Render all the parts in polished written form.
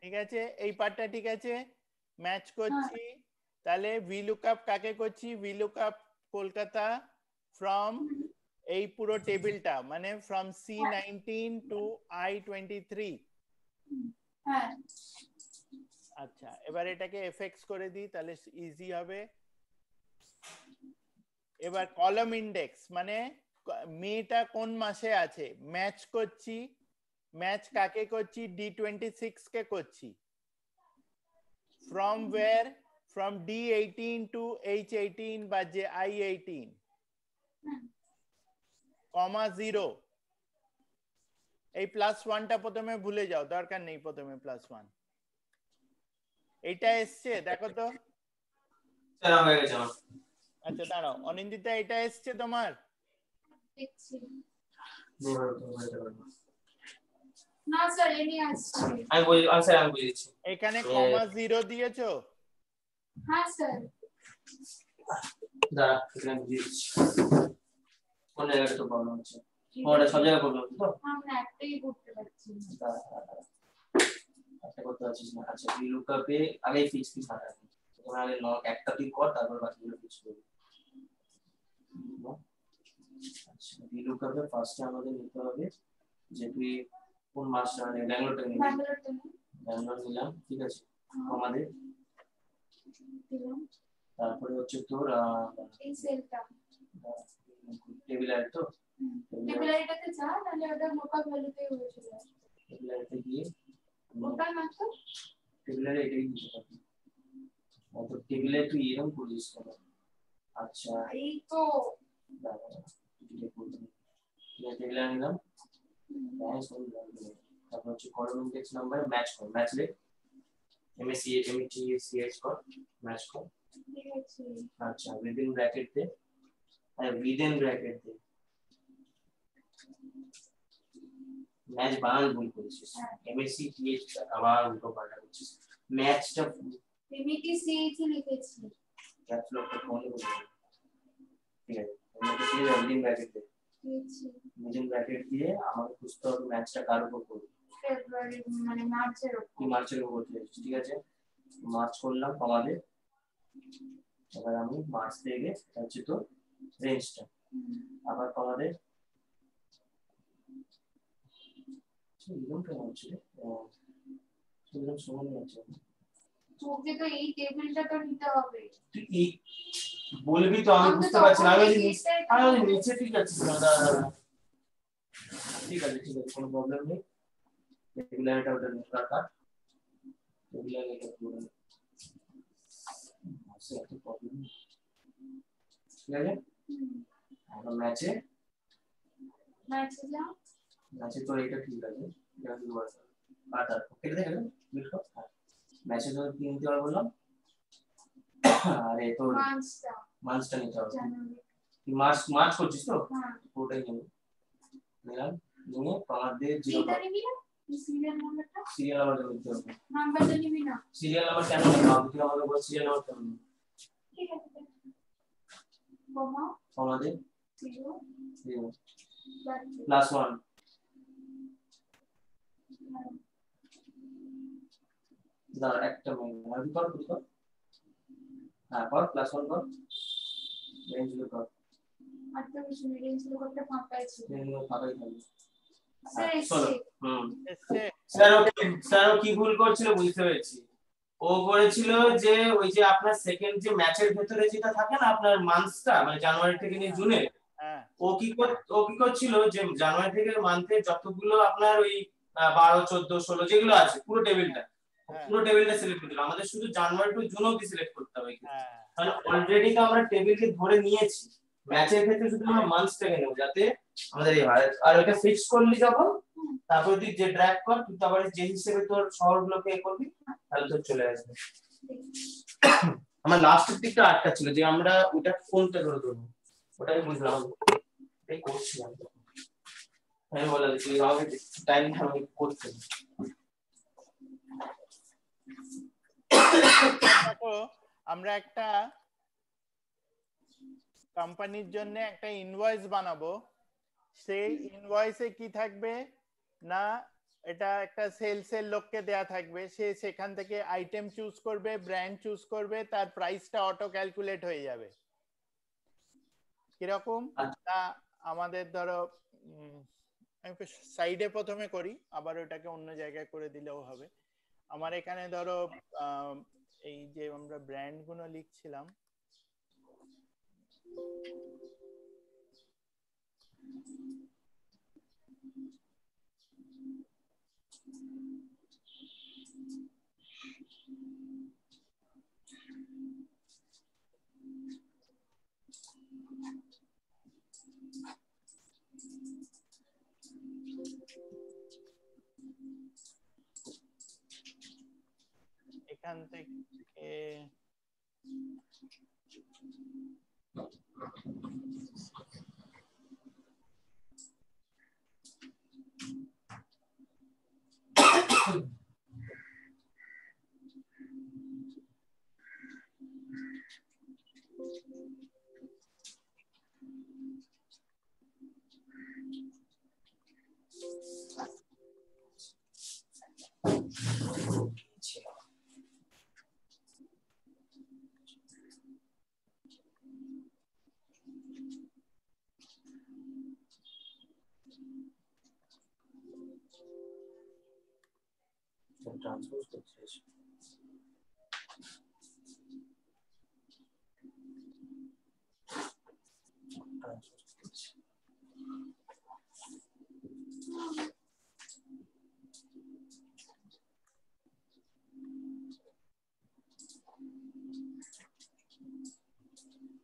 ঠিক আছে, এই পার্টটা ঠিক আছে, ম্যাচ করছি। তাহলে ভি লুকআপ কাকে করছি? ভি লুকআপ কলকাতা ফ্রম এই পুরো টেবিলটা, মানে ফ্রম C19 টু I23। হ্যাঁ আচ্ছা, এবার এটাকে এফএক্স করে দিই, তাহলে ইজি হবে। এবার কলাম ইন্ডেক্স মানে মেটা কোন মাসে আছে ম্যাচ করছি। ম্যাচ কাকে করছি? D26 কে করছি। from where? from D18 to H18 বা যে I18 কমা 0। এই +1টা প্রথমে ভুলে যাও, দরকার নেই প্রথমে +1। এটা এসছে দেখো তো। স্যার হয়ে গেছে আমার। আচ্ছা দাঁড়াও, অনিন্দিতা এটা এসছে তোমার? দেখছি আমি না স্যার এনে আসছে। বলি স্যার আমি বলে দিচ্ছি। এখানে কমা 0 দিয়েছো? হ্যাঁ স্যার। দাঁড়া এখানে দিয়ে দিচ্ছি। কোন জায়গাটা তো প্রবলেম হচ্ছে? ওটা সব জায়গায় প্রবলেম হচ্ছে তো? আমরা একটাই করতে পারছি না। একটা করতে পারছিস না। আচ্ছা ভি লুকআপে আগে ফিক্স কি থাকে? তোমরা আগে নট একটা তুই কর, তারপর বাকিগুলো ফিক্স করবি। আচ্ছা ভি লুকআপে ফার্স্টে আমাদের নিতে হবে যে তুই কোন মাসটা মানে ব্যাঙ্গালোরটা নিবি। ব্যাঙ্গালোর নিলাম, ঠিক আছে। আমাদের তারপরে হচ্ছে তোর এই সেলটা টেবিলার তো টেবিলারিটাতে যা, তাহলে ওটা লোকাল ভ্যালুতে হয়ে যাবে। টেবিলারতে গিয়ে ওটা না তো টেবিলারে এটাই দিতে পারবি। তো টেবিলে তুই এরকম করিস কেন? আচ্ছা এই তো টেবিলার নিলাম, তারপর হচ্ছে কলাম ইন্ডেক্স নাম্বার ম্যাচ কর, ম্যাচ লে MACH কর, ম্যাচ কর। ঠিক আছে। আচ্ছা উইদিন ব্র্যাকেট দে, উইদিন ব্র্যাকেট দে ম্যাচ বানান ভুল করেছিস। MACH আবার উল্টো পাল্টা করছিস। ম্যাচটা MATCH লিখেছি। ক্যাপস লকটা কোনে বলবো, ঠিক আছে। MATCH উইদিন ব্র্যাকেট দে, উইদিন ব্র্যাকেট দিয়ে আমাকে খুঁজতে হবে ম্যাচটা কার উপর করব। ফেব্রুয়ারি মানে মার্চের উপর। কি মার্চের উপর করতে, ঠিক আছে। মার্চ করলাম কমালে, এবার আমি মার্চ থেকে হচ্ছে তো রেঞ্জটা আবার কমালে এরকম কেন হচ্ছে? সেরকম সময় আছে তোকে তো এই টেবিলটা তো নিতে হবে। তুই এই বলবি তো, আমি বুঝতে পারছি না। আমি নিচে ঠিক আছে দাদা, ঠিক আছে ঠিক আছে, কোনো প্রবলেম নেই। টেবিলারটা ওটা রাখা, টেবিলার এটা পুরো আছে, এত প্রবলেম ঠিক আছে। এখন ম্যাচে যা ম্যাচে তো এটা ঠিক আছে, এটা কি বলছ আটা কেটে দেখে লিখো। ম্যাচে তো কিনতে হবে বললাম, আরে তো মান্থটা নিতে হবে। তুই মার্চ করছিস তো? ওটাই নেব, নিলাম নিয়ে আমাদের জিরো সিরিয়াল নাম্বারটা নিতে হবে। নাম্বারটা নিবি না? সিরিয়াল নাম্বার কেন নেব? তুই আমাকে বল সিরিয়াল নাম্বার কেন নেব? ঠিক আছে কমা আমাদের 0 +1 দাঁড়া একটা মিনিট আমি কর হ্যাঁ কর +1 কর রেঞ্জ কর। আচ্ছা কিছু রেঞ্জ করতে ফাঁকাই ছিল। ফাঁকাই থাকবে। স্যার ও কি ভুল করছিল বুঝতে পেরেছি। ও করেছিল যে ওই যে আপনার সেকেন্ড যে ম্যাচের ভেতরে যেটা থাকে না আপনার মান্থসটা, মানে জানুয়ারি থেকে নিয়ে জুনে, ও কি করছিল যে জানুয়ারি থেকে মান্থে যতগুলো আপনার ওই 12 14 16 যেগুলো আছে পুরো টেবিলটা সিলেক্ট করতে হবে। আমাদের শুধু জানুয়ারি টু জুন অবধি সিলেক্ট করতে হবে। তাহলে অলরেডি তো আমরা টেবিলকে ধরে নিয়েছি, ম্যাচের ক্ষেত্রে শুধু আমরা মান্থসটাকে নেব যাতে আমাদের এই হয়। আর ওটা ফিক্স করলি যখন, তারপর তুই যে ড্র্যাগ কর, তুই তারপরে যে হিসেবে তোর শহরগুলোকে করবি তাহলে তোর চলে আসবে। আমার লাস্টের দিকটা আটকা ছিল যে আমরা ওটা কোনটা ধরে ধরবো, ওটাই বুঝলাম, এটাই করছিলাম। আমি বললাম তুই আমাকে টাইম আমি করতে। দেখো আমরা একটা কোম্পানির জন্য একটা ইনভয়েস বানাবো। সেই ইনভয়েসে কি থাকবে না এটা একটা সেলসের লোককে দেয়া থাকবে, সে সেখান থেকে আইটেম চুজ করবে, ব্র্যান্ড চুজ করবে, তার প্রাইসটা অটো ক্যালকুলেট হয়ে যাবে। কিরকম? তা আমাদের ধরো আমি সাইডে প্রথমে করি, আবার ওটাকে অন্য জায়গায় করে দিলেও হবে। আমার এখানে ধরো এই যে আমরা ব্র্যান্ড গুলো লিখছিলাম, এখান থেকে ট্রান্সপোজ করছিস।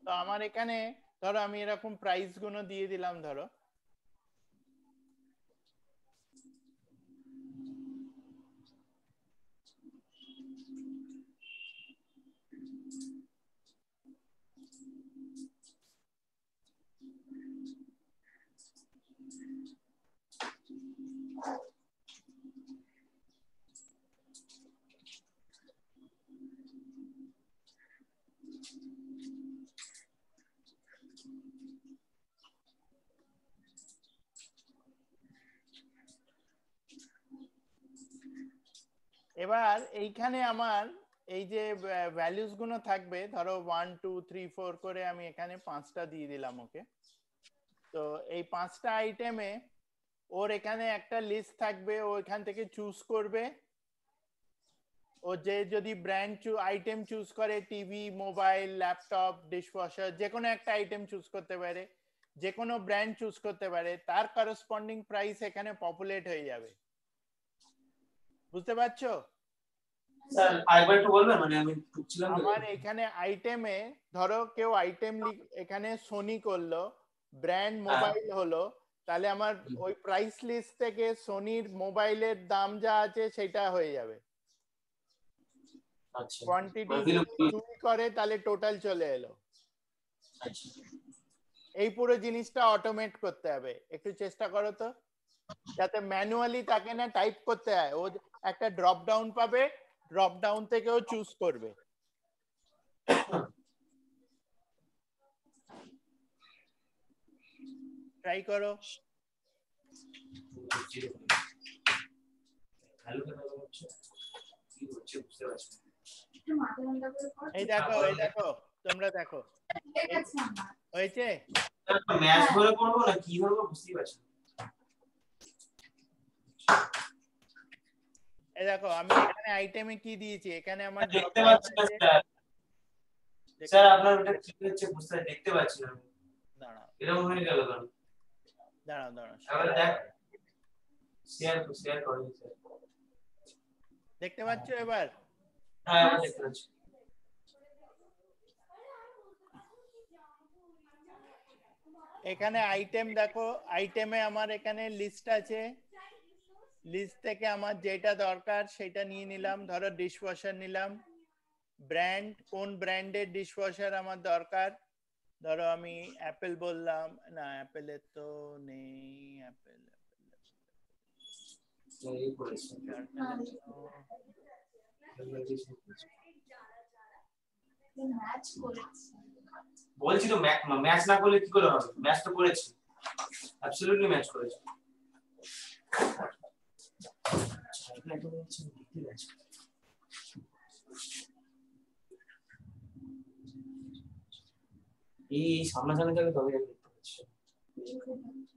তো আমার এখানে ধরো আমি এরকম প্রাইস গুলো দিয়ে দিলাম ধরো, এবার এইখানে আমার এই যে ভ্যালুস গুলো থাকবে ধরো 1 2 3 4 করে আমি এখানে 5টা দিয়ে দিলাম ওকে। তো এই 5টা আইটেমে ওর এখানে একটা লিস্ট থাকবে, ও এখান থেকে চুজ করবে। ও যে যদি ব্র্যান্ড আইটেম চুজ করে, টিভি, মোবাইল, ল্যাপটপ, ডিশওয়াশার, যে কোনো একটা আইটেম চুজ করতে পারে, যে কোনো ব্র্যান্ড চুজ করতে পারে, তার করসপন্ডিং প্রাইস এখানে পপুলেট হয়ে যাবে। বুঝতে পারছো? স্যার আরেকবার একটু বলবেন, মানে আমি ঢুকছিলাম। আমার এখানে আইটেমে ধরো কেউ আইটেম এখানে সোনি করলো, ব্র্যান্ড মোবাইল হলো, তাহলে আমার ওই প্রাইস লিস্ট থেকে সোনির মোবাইলের দাম যা আছে সেটা হয়ে যাবে। আচ্ছা, কোয়ান্টিটি চুজ করে তাহলে টোটাল চলে এলো। আচ্ছা, এই পুরো জিনিসটা অটোমেট করতে হবে, একটু চেষ্টা করো তো, যাতে ম্যানুয়ালি তাকে না টাইপ করতে হয়। ও একটা ড্রপ ডাউন পাবে, ড্রপ ডাউন থেকে ও চুজ করবে। ট্রাই করো। এই দেখো, এই দেখো, তোমরা দেখো হয়েছে। ম্যাচ ধরে করবো না কি করবো বুঝতেই পারছি। এই দেখো আমি এখানে আইটেমে কি দিয়েছি, এখানে আমার দেখতে পাচ্ছি না স্যার। স্যার আপনার ওটা কি হচ্ছে বুঝতে দেখতে পাচ্ছি না। দাঁড়াও, এরকম হয়ে গেল কেন? দাঁড়াও দাঁড়াও, আবার দেখ, শেয়ার করুন স্যার। দেখতে পাচ্ছো এবার? হ্যাঁ দেখতে পাচ্ছি। এখানে আইটেম দেখো, আইটেমে আমার এখানে লিস্ট আছে, লিস্ট থেকে আমার যেটা দরকার সেটা নিয়ে নিলাম। ধরো ডিশওয়াশার নিলাম, ব্র্যান্ড কোন ব্র্যান্ডের ডিশওয়াশার আমার দরকার, ধরো আমি অ্যাপেল বললাম, না অ্যাপেলের তো নেই, অ্যাপেল বলছি তো ম্যাচ না করলে কি করে হবে? ম্যাচ তো করেছি, অ্যাবসলিউটলি ম্যাচ করেছি। এই সামনাসামনি থেকে তবে দেখতে পাচ্ছি।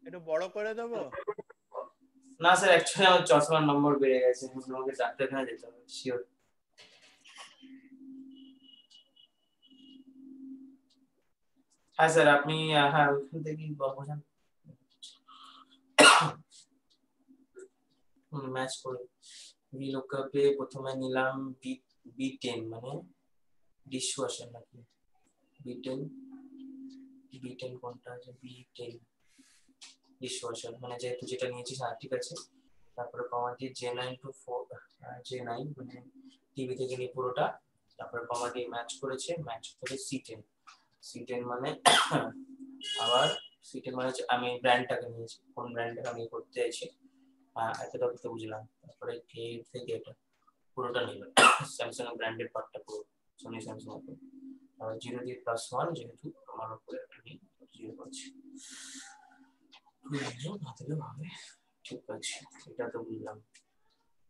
একটু বড় করে দেবো? না স্যার, অ্যাকচুয়ালি আমার চশমার নম্বর বেড়ে গেছে, আমাকে ডাক্তারখানা যেতে হবে শিওর। হ্যাঁ স্যার, আপনি হ্যাঁ ওখান থেকে বসান, ম্যাচ করে ভিলুকআপে প্রথমে নিলাম B10 মানে ডিশওয়াশার নাকি B10 কোনটা আছে, B10 ডিশওয়াশার মানে যেহেতু যেটা নিয়েছি ঠিক আছে। তারপরে কমা দিয়ে J9 to 4 J9 মানে টিভি থেকে নিয়ে পুরোটা, তারপরে কমা দিয়ে ম্যাচ করেছে, ম্যাচ করে C10 মানে আবার C10 মানে আমি ব্র্যান্ডটাকে নিয়েছি, কোন ব্র্যান্ডটাকে আমি করতে চাইছি এতটা তো বুঝলাম। তারপরে কে থেকে এটা পুরোটা নিল, স্যামসাং এর ব্র্যান্ডেড পার্টটা পুরো সোনি স্যামসাং এর। আর 0 দিয়ে +1 যেহেতু আমার উপরে একটা নেই 0 পাচ্ছি, ভাবলে হবে ঠিক আছে। এটা তো বুঝলাম,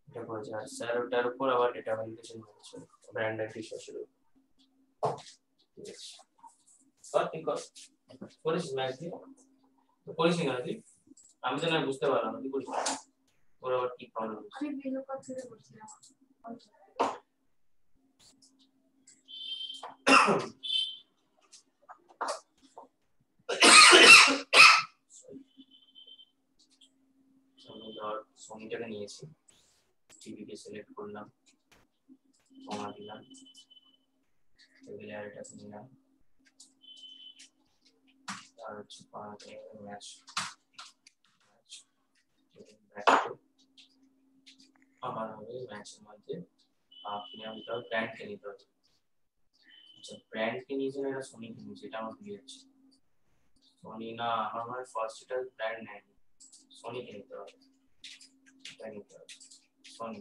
এটা বোঝা। স্যার ওটার উপর আবার ডেটা ভ্যালিডেশন হচ্ছে ব্র্যান্ডেড ডিশওয়াশার। ঠিক আছে ঠিক আছে করিস ম্যাচ দিয়ে করিস না তুই, আমি তো না বুঝতে পারলাম তুই করিস ওর আবার কি প্রবলেম। আমি ভিডিও কল থেকে বলছিলাম। সোনিটাকে নিয়েছি, টিভিকে সিলেক্ট করলাম, কমা দিলাম, টেবিলে আরেকটা নিলাম, আর হচ্ছে পাঁচে ম্যাচ আমার হবে ম্যাচের মধ্যে আপনি আমাকে ব্র্যান্ডকে নিতে হবে। আচ্ছা ব্র্যান্ডকে নিয়েছেন, এটা সোনি কিনেছে, এটা আমার ভুলে যাচ্ছে। সোনি না, আমার মানে ফার্স্ট এটা ব্র্যান্ড নেয়, সোনি কে নিতে হবে, এটা নিতে হবে সোনি।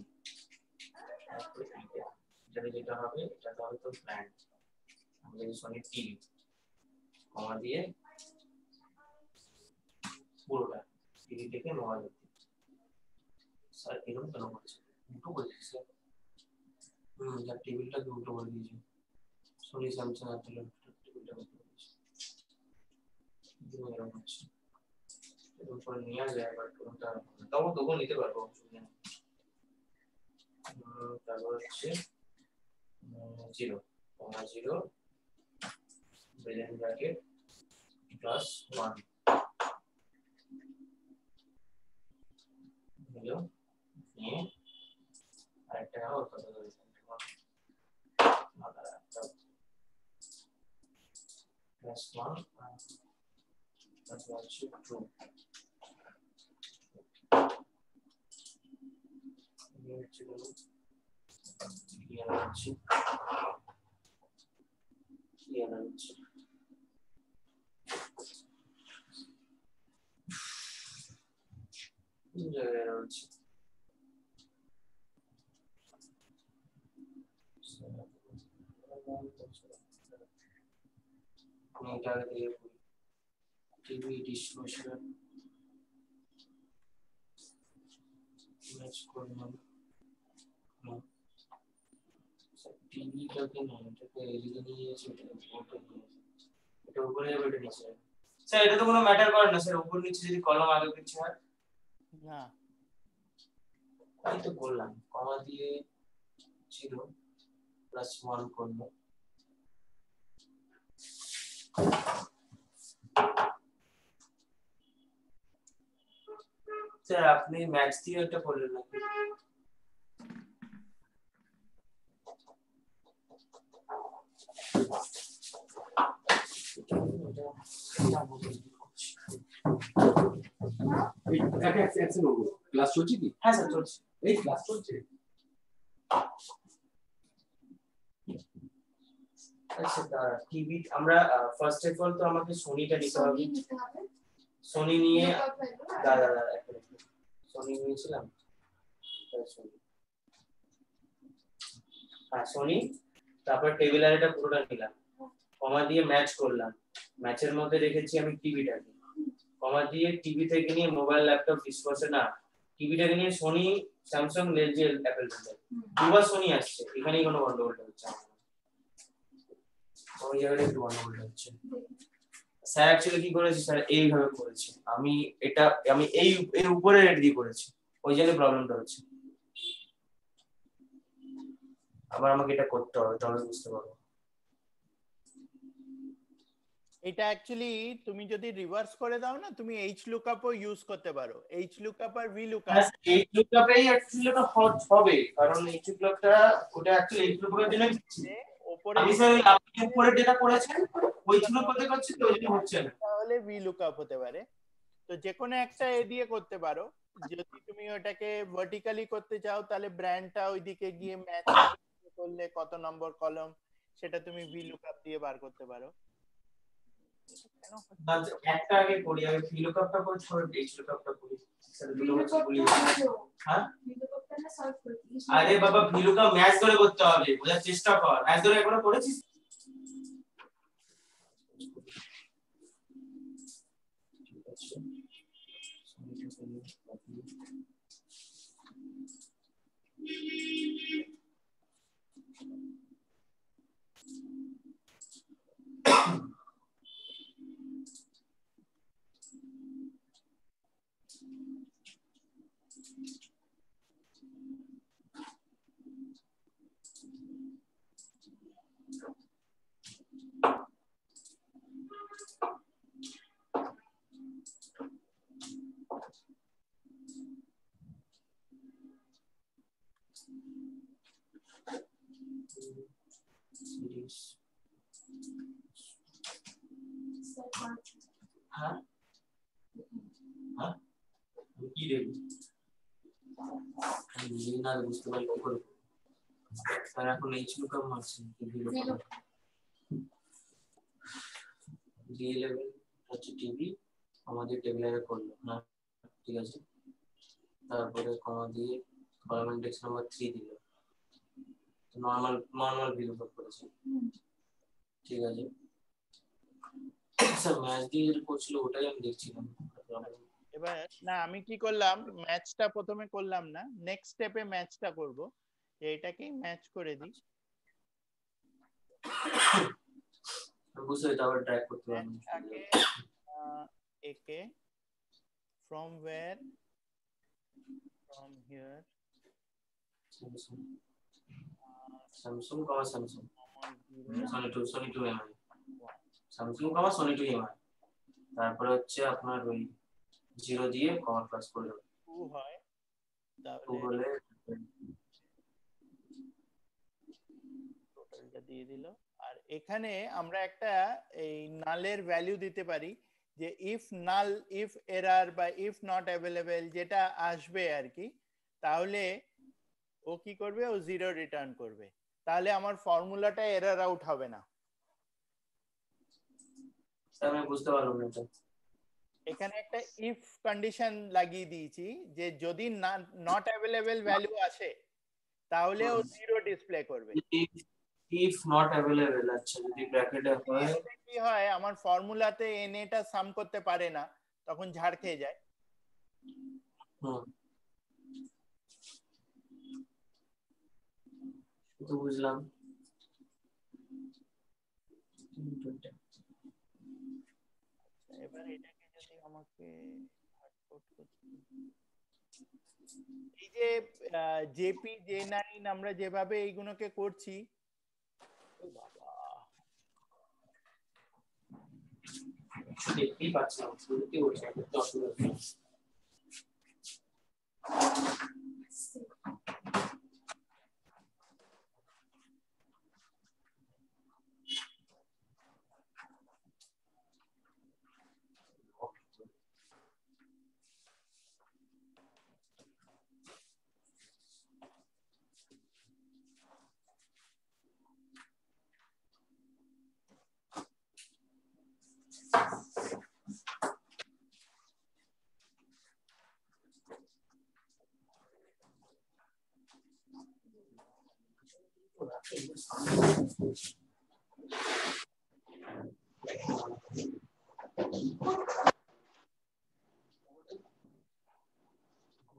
এটা যেটা হবে এটা তো হবে তো ব্র্যান্ড, আমাদের সোনি টিভি কমা দিয়ে পুরোটা টিভি থেকে মোবাইল। স্যার এরকম কেন করছে, দুটো বলছি স্যার। যার টেবিলটা দুটো বলে দিয়েছি, সোনি স্যামসাং আর টেবিলটা বলে দিয়েছি, এরকম হচ্ছে। এরকম করে নিয়ে যায় বাট কোনটা তখন নিতে পারবো, অসুবিধা নেই। তারপর হচ্ছে 0 বিলিয়ন ব্র্যাকেট +1 হলো নিয়ে আরেকটা হবে কত হবে +1 তারপর হচ্ছে 2 হচ্ছে ক্লিয়ার হচ্ছে জায়গায় হচ্ছে এটা দিয়ে টিভি ডিশওয়াশার ম্যাচ করলাম, টিভিটাকে না এটাকে এদিকে নিয়ে এসে এটা উপরে যাবে, এটা নিচে যাবে। স্যার এটা তো কোনো ম্যাটার করে না স্যার, উপর নিচে যদি কলম আগে পিছে হয়। না তাই তো বললাম, কমা দিয়ে 0 +1 করব। স্যার আপনি ম্যাচ দিয়ে এটা করলেন নাকি? ক্লাস চলছে কি? হ্যাঁ স্যার চলছে, এই ক্লাস চলছে। আচ্ছা টিভি আমরা ফার্স্ট অফ অল তো আমাকে সোনিটা নিতে হবে। সোনি নিয়ে দাদা সোনি নিয়েছিলাম, হ্যাঁ সোনি। তারপর টেবিল আর এটা পুরোটা নিলাম, কমা দিয়ে ম্যাচ করলাম, ম্যাচের মধ্যে রেখেছি আমি টিভিটাকে, কমা দিয়ে টিভি থেকে নিয়ে মোবাইল ল্যাপটপ ডিসপ্লে না টিভিটাকে নিয়ে সোনি স্যামসাং এলজি অ্যাপেল দুবার সোনি আসছে, এখানেই কোনো গন্ডগোলটা হচ্ছে ওই জায়গাটা একটু গন্ডগোলটা হচ্ছে। স্যার অ্যাকচুয়ালি কি করেছে, স্যার এইভাবে করেছে, আমি এই এর উপরে রেট দিয়ে করেছি, ওই জন্য প্রবলেমটা হচ্ছে। আবার আমাকে এটা করতে হবে, তবে বুঝতে পারবো। এটা অ্যাকচুয়ালি তুমি যদি রিভার্স করে দাও না, তুমি এইচ লুকআপও ইউজ করতে পারো, এইচ লুকআপ আর ভি লুকআপ। এইচ লুকআপেই অ্যাকচুয়ালি এটা হবে, কারণ এইচ লুকআপটা ওটা অ্যাকচুয়ালি এইচ লুকআপের জন্য উপরে আমি স্যার আপনি উপরে যেটা করেছেন ওই ছিল করতে করতে তো ওই জন্য হচ্ছে না, তাহলে ভি লুকআপ হতে পারে। তো যে কোনো একটা এ দিয়ে করতে পারো। যদি তুমি ওটাকে ভার্টিক্যালি করতে চাও তাহলে ব্র্যান্ডটা ওইদিকে গিয়ে ম্যাচ করলে কত নম্বর কলম সেটা তুমি ভি লুকআপ দিয়ে বার করতে পারো। একটা আগে করি, আগে ভি লুকআপটা করে ছোট এইচ লুকআপটা করি স্যার, দুটো হচ্ছে বলি। হ্যাঁ আরে বাবা ভি লুকআপ ম্যাচ ধরে করতে হবে, বোঝার চেষ্টা কর, ম্যাচ ধরে একবার করেছিস? ঠিক আছে হ্যাঁ হ্যাঁ কি দেবো না বুঝতে পারি কি করে স্যার, এখন এইচ লুকআপ মারছি D11 হচ্ছে টিভি আমাদের টেবিলে করলো না, ঠিক আছে, তারপরে কমা দিয়ে কলাম ইন্ডেক্স নাম্বার 3 দিল, নরমাল ভ্যালু পুট করেছে, ঠিক আছে স্যার। ম্যাচ দিয়ে যেটা করছিল ওটাই আমি দেখছিলাম। এবার না আমি কি করলাম, ম্যাচটা প্রথমে করলাম না, নেক্সট স্টেপে ম্যাচটা করব, যে এটাকেই ম্যাচ করে দিই। বুঝতে এটা আবার ড্র্যাগ করতে পারবো আগে একে from where, from here Samsung comma Samsung Sony 2 mi Samsung comma Sony 2 mi, তারপরে হচ্ছে আপনার ওই 0 দিয়ে কমা প্লাস করলে 2 হয়, তাহলে টোটালটা দিয়ে দিল। আর এখানে আমরা একটা এই নালের ভ্যালু দিতে পারি, যে ইফ নাল, ইফ এরার বা ইফ নট অ্যাভেলেবেল যেটা আসবে আর কি, তাহলে ও কি করবে, ও 0 রিটার্ন করবে, তাহলে আমার ফর্মুলাটা এরর আউট হবে না। আমি বুঝতে পারলাম না এটা। এখানে একটা ইফ কন্ডিশন লাগিয়ে দিয়েছি, যে যদি নট অ্যাভেলেবেল ভ্যালু আসে তাহলে ও 0 ডিসপ্লে করবে। ইফ নট অ্যাভেলেবল, আচ্ছা যদি ব্র্যাকেটে হয় কি হয়, আমার ফর্মুলাতে এন এটা সাম করতে পারে না, তখন ঝাড় খেয়ে যায়। তো বুঝলাম। এবার এটাকে যদি আমাকে হার্ডকোড করতে, এই যে জেপি J9 আমরা যেভাবে এইগুলোকে করছি, ও বাবা দেখতেই পাচ্ছিলাম শুরুতে ওটা করতে অসুবিধা হচ্ছে।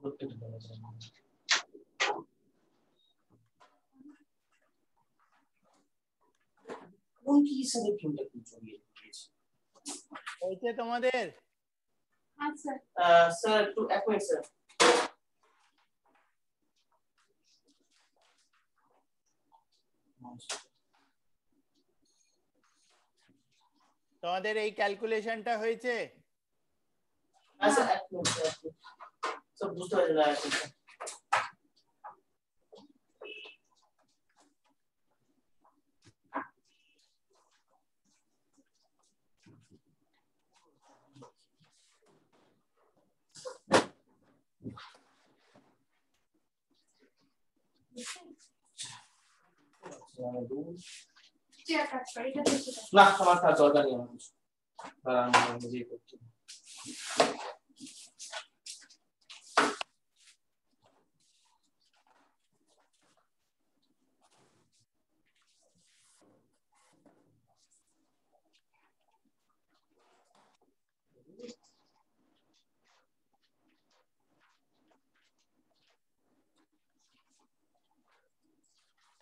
কোন কি হিসাবে ফিল্মটা কি চলিয়ে দিয়েছে হয়েছে তোমাদের? আচ্ছা স্যার একটু এক মিনিট স্যার তোমাদের এই ক্যালকুলেশনটা হয়েছে? আচ্ছা এক মিনিট স্যার সব বুঝতে পারছি না এখন চেয়ার কাট করে এটা দেখে দাও। না আমার কাজ দরকার নেই আমার দাঁড়ান আমি নিজেই করছি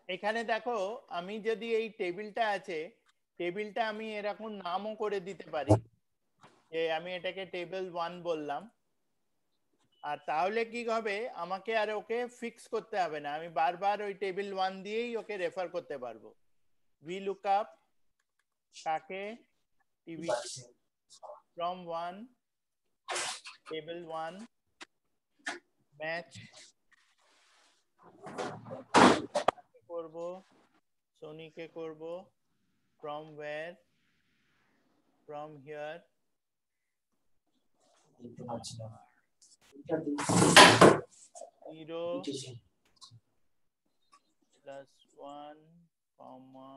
এখানে দেখো আমি যদি এই টেবিলটা আছে টেবিলটা আমি এরকম নামও করে দিতে পারি যে আমি এটাকে টেবিল 1 বললাম আর তাহলে কি হবে আমাকে আর ওকে ফিক্স করতে হবে না আমি বারবার ওই টেবিল 1 দিয়েই ওকে রেফার করতে পারবো VLOOKUP কাকে টিভি from 1 table 1 match করব সোনি কে করব from where from here 0 plus 1 comma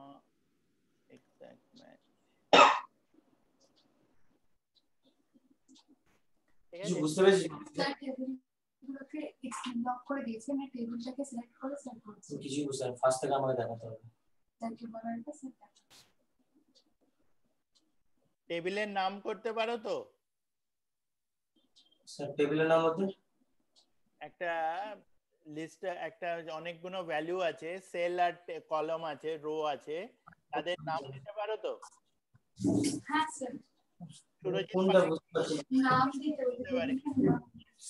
exact match কিছু বুঝতে পেরেছি স্যার টেবিলগুলোকে লক করে দিয়েছে আমি টেবিলটাকে সিলেক্ট করে সেট করছি কিছু বুঝতে ফার্স্ট থেকে আমাকে দেখাতে হবে তাকে বলারটা সেট টেবিলের নাম করতে পারো তো স্যার টেবিলের নাম মধ্যে একটা লিস্ট একটা অনেকগুলো ভ্যালু আছে সেল আর কলাম আছে রো আছে তাদের নাম দিতে পারো তো হ্যাঁ স্যার কোনটা বুঝতে পারছি নাম দিতে পারি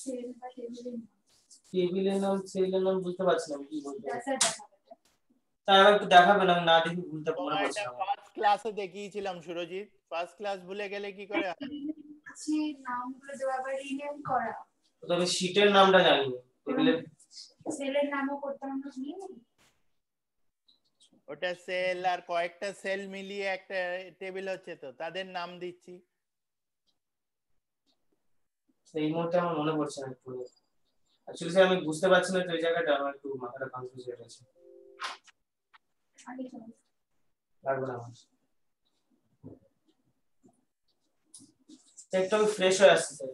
সেল বা টেবিলের নাম সেলের নাম বুঝতে পারছি না কি বলতে স্যার দেখাবো তাই আমাকে একটু দেখাবেন আমি না দেখি ভুলতে মনে তোমার পড়ছে এটা না ফার্স্ট ক্লাসে দেখিয়েছিলাম সুরজিৎ ফার্স্ট ক্লাস ভুলে গেলে কি করে হয় আছে নামগুলো দেওয়া বা রিনেম করা তবে শীটের নামটা জানি টেবিলের সেলের নামও করতে আমরা নিয়ে ওটা সেল আর কয়েকটা সেল মিলিয়ে একটা টেবিল হচ্ছে তো তাদের নাম দিচ্ছি এই মুহূর্তে আমার মনে পড়ছে না একটু অ্যাকচুয়ালি স্যার আমি বুঝতে পারছি না তো এই জায়গাটা আমার একটু মাথাটা কনফিউজ হয়ে গেছে আগে চলো লাগবে না আমার একটু ফ্রেশ হয়ে আসছে স্যার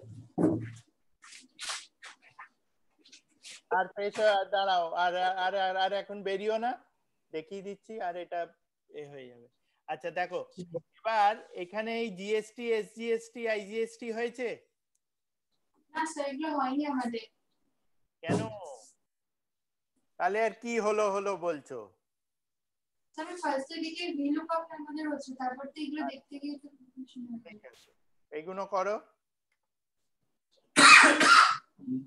আর ফ্রেশ দাঁড়াও আর আর আর আর এখন বেরিও না দেখিয়ে দিচ্ছি আর এটা এ হয়ে যাবে আচ্ছা দেখো এবার এখানে এই জিএসটি এসজিএসটি আইজিএসটি হয়েছে না স্যার এগুলো হয়নি আমাদের কেন তাহলে আর কি হলো হলো বলছো আমি ফার্স্ট দিকে VLOOKUP আমাদের হচ্ছে তারপর তো এগুলো দেখতে গিয়ে তো কনফিউশন হয়ে গেল এইগুলো করো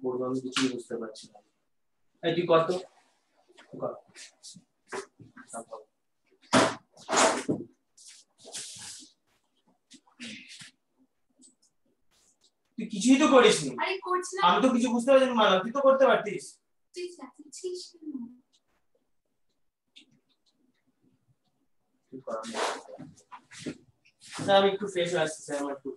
করবো আমি কিছুই বুঝতে পারছি না এই তুই কত তুই কিছুই তো করিস নি আরে করছি না আমি তো কিছু বুঝতে পারছি না তুই তো করতে পারতিস তুই চাচ্ছিস না আমি একটু ফ্রেশ হয়ে আসছি স্যার আমার একটু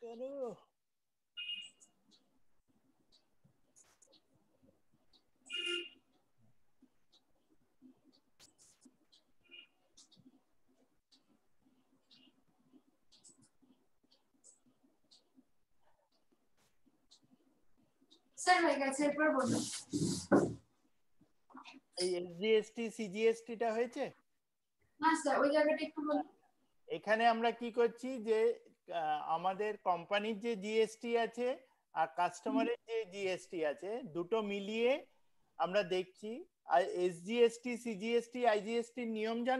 কেন স্যার হয়ে গেছে, এরপর বলুন। এই এসজিএসটি সিজিএসটি টা হয়েছে? না স্যার, ওই জায়গাটা একটু বলুন। এখানে আমরা কি করছি যে আমাদের কোম্পানির যে জিএসটি আছে আর কাস্টমারের যে জিএসটি আছে দুটো মিলিয়ে আমরা দেখছি। আর এসজিএসটি সিজিএসটি আইজিএসটি নিয়ম জানো?